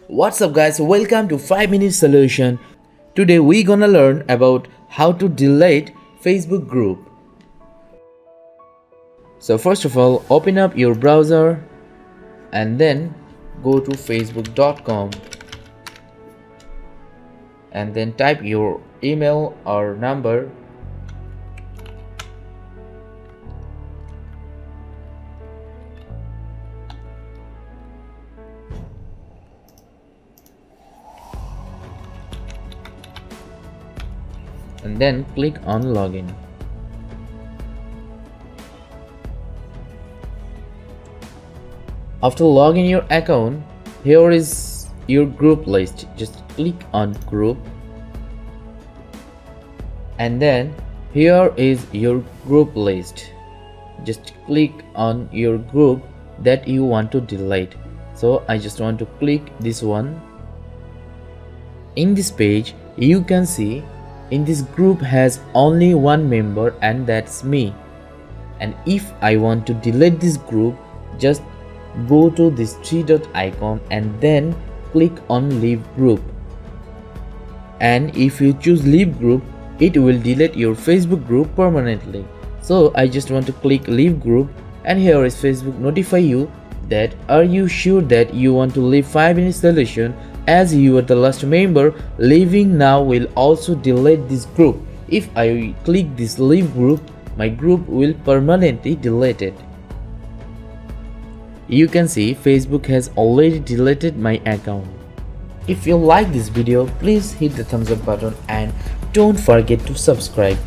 What's up guys, welcome to 5 Minute Solution. Today we gonna learn about how to delete Facebook group. So first of all, open up your browser and then go to facebook.com and then type your email or number. And then click on login. After logging your account, here is your group list. Just click on group and then here is your group list. Just click on your group that you want to delete. So I just want to click this one. In this page you can see in this group has only one member and that's me. And if I want to delete this group, just go to this three dot icon and then click on leave group. And if you choose leave group, it will delete your Facebook group permanently. So I just want to click leave group and here is Facebook notify you that are you sure that you want to leave 5 Minute Solution as you are the last member. Leaving now will also delete this group. If I click this leave group, my group will permanently deleted. You can see Facebook has already deleted my account. If you like this video, please hit the thumbs up button and don't forget to subscribe.